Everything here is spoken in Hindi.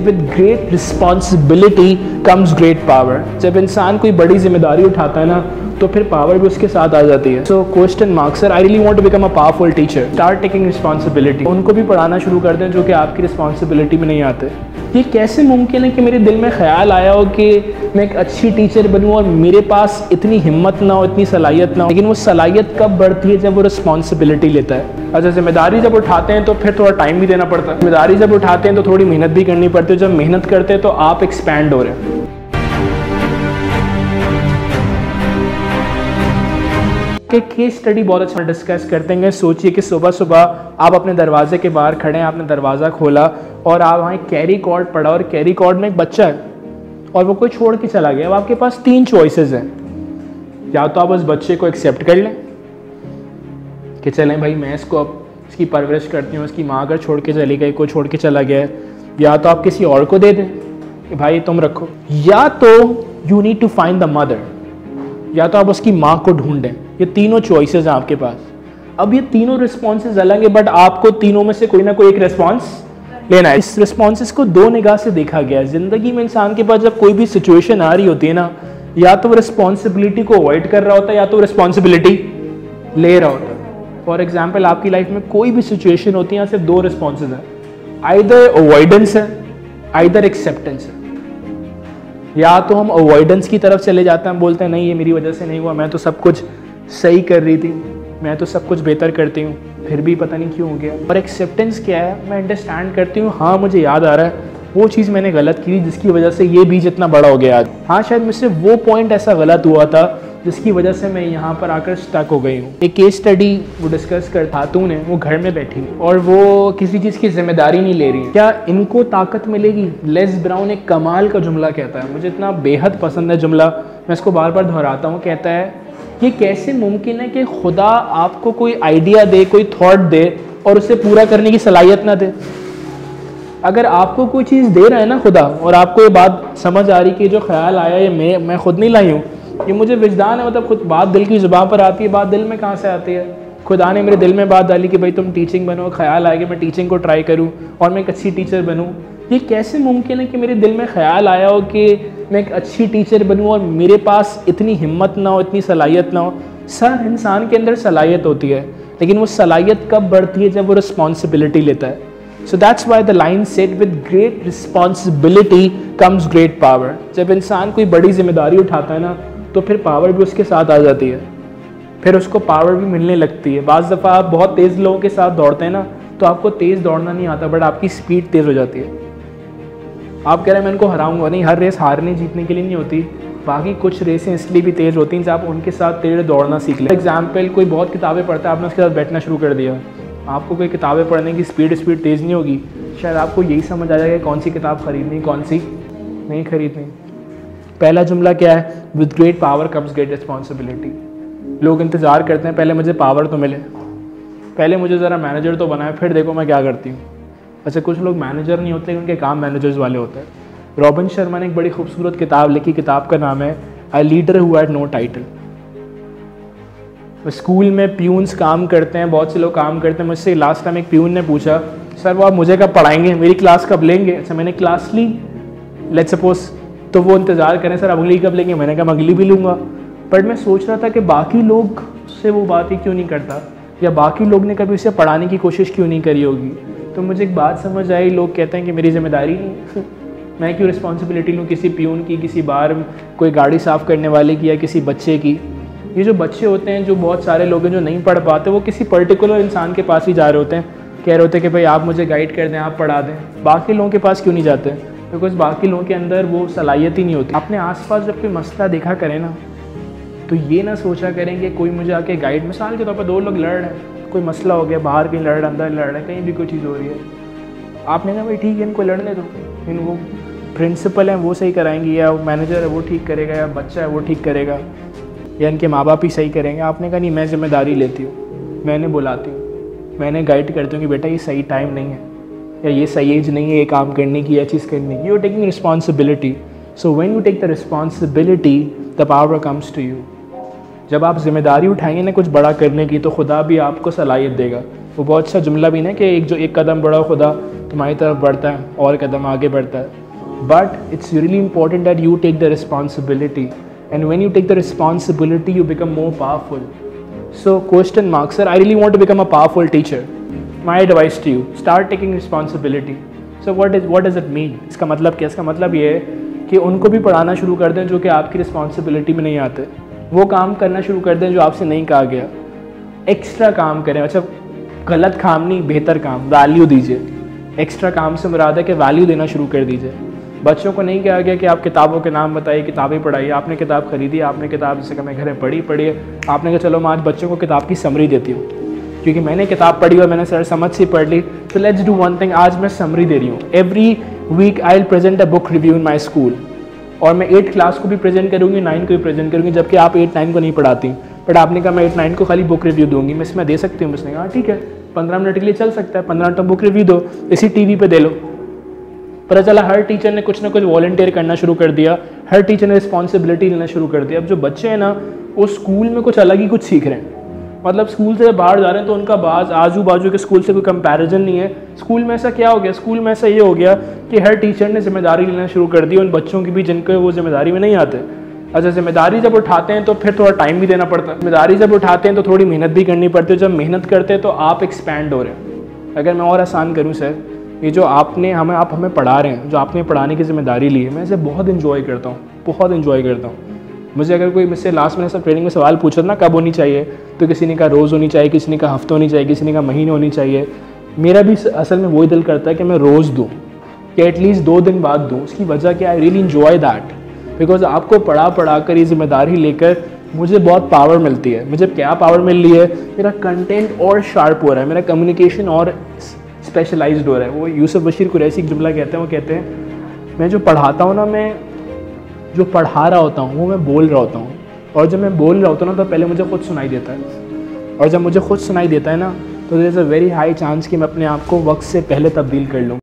With great responsibility comes great power. जब इंसान कोई बड़ी जिम्मेदारी उठाता है ना तो फिर पावर भी उसके साथ आ जाती है। So question mark sir, I really want to become a powerful teacher, start taking responsibility. उनको भी पढ़ाना शुरू कर दें जो कि आपकी रिस्पॉन्सिबिलिटी में नहीं आते। ये कैसे मुमकिन है कि मेरे दिल में ख्याल आया हो कि मैं एक अच्छी टीचर बनूं और मेरे पास इतनी हिम्मत ना हो, इतनी सलाहियत ना हो, लेकिन वो सलाहियत कब बढ़ती है? जब वो रिस्पॉन्सिबिलिटी लेता है। अच्छा, जिम्मेदारी जब उठाते हैं तो फिर थोड़ा टाइम भी देना पड़ता है। जिम्मेदारी जब उठाते हैं तो थोड़ी मेहनत भी करनी पड़ती है। जब मेहनत करते हैं तो आप एक्सपैंड हो रहे हैं। केस स्टडी बहुत अच्छा डिस्कस करते हैं। सोचिए कि सुबह सुबह आप अपने दरवाजे के बाहर खड़े हैं, आपने दरवाज़ा खोला और आप वहाँ कैरी कॉर्ड पड़ा और कैरी कॉर्ड में एक बच्चा है और वो कोई छोड़ के चला गया। अब आपके पास 3 चॉइसेस हैं। या तो आप उस बच्चे को एक्सेप्ट कर लें कि चलें भाई मैं इसको अब इसकी परवरिश करती हूँ, इसकी माँ अगर छोड़ के चली गई, कोई छोड़ के चला गया है, या तो आप किसी और को दे दें कि भाई तुम रखो, या तो you need to find the mother, या तो आप उसकी माँ को ढूंढें। ये तीनों चॉइसेस हैं आपके पास। अब ये तीनों रिस्पॉन्सेज अलग है, बट आपको तीनों में से कोई ना कोई एक रिस्पॉन्स लेना है। इस रिस्पॉन्सेज को 2 निगाह से देखा गया है। ज़िंदगी में इंसान के पास जब कोई भी सिचुएशन आ रही होती है ना, या तो वो रिस्पॉन्सिबिलिटी को अवॉइड कर रहा होता है या तो रिस्पॉन्सिबिलिटी ले रहा होता है। फॉर एग्जाम्पल, आपकी लाइफ में कोई भी सिचुएशन होती है, यहाँ सिर्फ 2 रिस्पॉन्सेज हैं। आइदर अवॉइडेंस है, आइदर एक्सेप्टेंस है। या तो हम अवॉइडेंस की तरफ चले जाते हैं, हम बोलते हैं नहीं ये मेरी वजह से नहीं हुआ, मैं तो सब कुछ सही कर रही थी, मैं तो सब कुछ बेहतर करती हूँ, फिर भी पता नहीं क्यों हो गया। और एक्सेप्टेंस क्या है? मैं अंडरस्टैंड करती हूँ, हाँ मुझे याद आ रहा है वो चीज़ मैंने गलत की जिसकी वजह से ये बीज इतना बड़ा हो गया आज। हाँ शायद मुझसे वो पॉइंट ऐसा गलत हुआ था जिसकी वजह से मैं यहाँ पर आकर स्टक हो गई हूँ। एक केस स्टडी वो डिस्कस कर, खातून है वो घर में बैठी और वो किसी चीज़ की जिम्मेदारी नहीं ले रही है। क्या इनको ताकत मिलेगी? लेस ब्राउन एक कमाल का जुमला कहता है, मुझे इतना बेहद पसंद है जुमला, मैं इसको बार बार दोहराता हूँ। कहता है ये कैसे मुमकिन है कि खुदा आपको कोई आइडिया दे, कोई थॉट दे और उसे पूरा करने की सलाहियत ना दे। अगर आपको कोई चीज़ दे रहा है ना खुदा, और आपको ये बात समझ आ रही कि जो ख्याल आया ये मैं खुद नहीं लाई हूँ, ये मुझे विजदान है, मतलब खुद बात दिल की ज़ुबान पर आती है। बात दिल में कहाँ से आती है? खुदा ने मेरे दिल में बात डाली कि भाई तुम टीचिंग बनो, ख्याल आया कि मैं टीचिंग को ट्राई करूँ और मैं एक अच्छी टीचर बनूँ। ये कैसे मुमकिन है कि मेरे दिल में ख्याल आया हो कि मैं एक अच्छी टीचर बनूँ और मेरे पास इतनी हिम्मत ना हो, इतनी सलाहियत ना हो? सर, इंसान के अंदर सलाहियत होती है, लेकिन वो सलाहियत कब बढ़ती है? जब वो रिस्पॉन्सिबिलिटी लेता है। So that's why the line said with great responsibility comes great power. जब इंसान कोई बड़ी जिम्मेदारी उठाता है ना तो फिर पावर भी उसके साथ आ जाती है, फिर उसको पावर भी मिलने लगती है। बाज़ दफ़ा आप बहुत तेज़ लोगों के साथ दौड़ते हैं ना तो आपको तेज़ दौड़ना नहीं आता, बट आपकी स्पीड तेज़ हो जाती है। आप कह रहे हैं मैं इनको हराऊंगा, नहीं, हर रेस हारने जीतने के लिए नहीं होती। बाकी कुछ रेसें इसलिए भी तेज़ होती हैं जब आप उनके साथ तेज़ दौड़ना सीख लें। एग्जाम्पल, कोई बहुत किताबें पढ़ता है, आपने उसके साथ बैठना शुरू कर दिया, आपको कोई किताबें पढ़ने की स्पीड तेज़ नहीं होगी, शायद आपको यही समझ आ जाएगा कि कौन सी किताब खरीदनी, कौन सी नहीं खरीदनी। पहला जुमला क्या है? With great power comes great responsibility. लोग इंतज़ार करते हैं पहले मुझे पावर तो मिले, पहले मुझे ज़रा मैनेजर तो बनाए, फिर देखो मैं क्या करती हूँ। अच्छा, कुछ लोग मैनेजर नहीं होते, उनके काम मैनेजर्स वाले होते हैं। रॉबिन शर्मा ने एक बड़ी खूबसूरत किताब लिखी, किताब का नाम है a leader who had no title. School में प्यून्स काम करते हैं, बहुत से लोग काम करते हैं। मुझसे लास्ट टाइम एक प्यून ने पूछा, सर वो आप मुझे कब पढ़ाएंगे, मेरी क्लास कब लेंगे? अच्छा, मैंने क्लास ली, लेट्स सपोज, तो वो इंतज़ार करें सर अगली कब लेंगे, मैंने कहा अगली भी लूँगा। बट मैं सोच रहा था कि बाकी लोग से वो बात ही क्यों नहीं करता, या बाकी लोग ने कभी उसे पढ़ाने की कोशिश क्यों नहीं करी होगी। तो मुझे एक बात समझ आई, लोग कहते हैं कि मेरी जिम्मेदारी नहीं मैं क्यों रिस्पॉन्सिबिलिटी लूँ किसी प्यून की, किसी बार कोई गाड़ी साफ़ करने वाले की, या किसी बच्चे की। ये जो बच्चे होते हैं, जो बहुत सारे लोग हैं जो नहीं पढ़ पाते, वो किसी पर्टिकुलर इंसान के पास ही जा रहे होते हैं, कह रहे होते हैं कि भाई आप मुझे गाइड कर दें, आप पढ़ा दें। बाकी लोगों के पास क्यों नहीं जाते? बिकॉज बाकी लोगों के अंदर वो सलाहियत ही नहीं होती। अपने आसपास जब कोई मसला देखा करें ना तो ये ना सोचा करें कि कोई मुझे आके गाइड, मिसाल के तौर पर 2 लोग लड़ रहे हैं, कोई मसला हो गया, बाहर कहीं लड़ रहे, अंदर लड़ रहे, कहीं भी कोई चीज़ हो रही है, आपने कहा भाई ठीक है इनको लड़ने दो, इन वो प्रिंसिपल हैं वो सही कराएंगे, या मैनेजर है वो ठीक करेगा, या बच्चा है वो ठीक करेगा, या इनके माँ बाप ही सही करेंगे। आपने कहा नहीं, मैं जिम्मेदारी लेती हूँ, मैंने बुलाती हूँ, मैंने गाइड करती हूँ कि बेटा ये सही टाइम नहीं है, या ये सही एज नहीं है ये काम करने की, या चीज़ करने की। You are taking responsibility. So when you take the responsibility the power comes to you. जब आप जिम्मेदारी उठाएंगे ना कुछ बड़ा करने की, तो खुदा भी आपको सलाहियत देगा। वो बहुत अच्छा जुमला भी ना कि एक कदम बढ़ो खुदा तुम्हारी तरफ बढ़ता है और कदम आगे बढ़ता है. But it's really important that you take the responsibility, and when you take the responsibility you become more powerful. So question mark, sir I really want to become a powerful teacher. My advice to you, start taking responsibility. So what does it mean? इसका मतलब क्या? इसका मतलब ये है कि उनको भी पढ़ाना शुरू कर दें जो कि आपकी रिस्पॉन्सिबिलिटी में नहीं आते. वो काम करना शुरू कर दें जो आपसे नहीं कहा गया. एक्स्ट्रा काम करें. अच्छा, गलत काम नहीं, बेहतर काम, वैल्यू दीजिए. एक्स्ट्रा काम से मुराद है कि वैल्यू देना शुरू कर दीजिए. बच्चों को नहीं कहा गया कि आप किताबों के नाम बताइए, किताबें पढ़ाइए. आपने किताब खरीदी, आपने किताब जैसे कि मैं घर में पढ़ी, आपने कहा चलो मैं आज बच्चों को किताब की समरी देती हूँ क्योंकि मैंने किताब पढ़ी और मैंने सर समझ से पढ़ ली. तो लेट्स डू वन थिंग, आज मैं समरी दे रही हूँ. Every week I will present a book review in my school. और मैं 8th क्लास को भी प्रेजेंट करूँगी, 9 को भी प्रेजेंट करूँगी, जबकि आप 8-9 को नहीं पढ़ाती. बट आपने कहा मैं 8-9 को खाली बुक रिव्यू दूंगी. मैं इसमें दे सकती हूँ? उसने कहा ठीक है, 15 मिनट के लिए चल सकता है. 15 मिनट बुक रिव्यू दो, इसी टीवी पे दे लो. पता चला हर टीचर ने कुछ ना कुछ वॉलंटियर करना शुरू कर दिया, हर टीचर ने रिस्पॉन्सिबिलिटी लेना शुरू कर दिया. अब जो बच्चे हैं ना वो स्कूल में कुछ अलग ही कुछ सीख रहे हैं. मतलब स्कूल से बाहर जा रहे हैं तो उनका आजू बाजू के स्कूल से कोई कंपैरिजन नहीं है. स्कूल में ऐसा क्या हो गया? स्कूल में ऐसा ये हो गया कि हर टीचर ने जिम्मेदारी लेना शुरू कर दी उन बच्चों की भी जिनके वो जिम्मेदारी में नहीं आते. अच्छा, जिम्मेदारी जब उठाते हैं तो फिर थोड़ा टाइम भी देना पड़ता है. जिम्मेदारी जब उठाते हैं तो थोड़ी मेहनत भी करनी पड़ती है. जब मेहनत करते हैं तो आप एक्सपैंड हो रहे हैं. अगर मैं और आसान करूँ सर, ये जो आप हमें पढ़ा रहे हैं, जो आपने पढ़ाने की जिम्मेदारी ली है, मैं इसे बहुत इन्जॉय करता हूँ, बहुत इन्जॉय करता हूँ. मुझे अगर कोई मुझसे लास्ट में सब ट्रेनिंग में सवाल पूछा ना कब होनी चाहिए, तो किसी ने कहा रोज़ होनी चाहिए, किसी ने कहा हफ्ते होनी चाहिए, किसी ने कहा महीने होनी चाहिए. मेरा भी असल में वही दिल करता है कि मैं रोज़ दूँ, कि एटलीस्ट 2 दिन बाद दूँ. उसकी वजह क्या? I really enjoy that, because आपको पढ़ा कर ये जिम्मेदारी लेकर मुझे बहुत पावर मिलती है. मुझे क्या पावर मिल रही है? मेरा कंटेंट और शार्प हो रहा है, मेरा कम्युनिकेशन और स्पेशलाइज्ड हो रहा है. वो यूसुफ बशीर कुरैशी एक जुमला कहते हैं, वो कहते हैं मैं जो पढ़ाता हूँ ना, मैं जो पढ़ा रहा होता हूँ वो मैं बोल रहा होता हूँ. और जब मैं बोल रहा होता हूँ ना तो पहले मुझे खुद सुनाई देता है. और जब मुझे खुद सुनाई देता है ना तो there is a very high chance कि मैं अपने आप को वक्त से पहले तब्दील कर लूँ.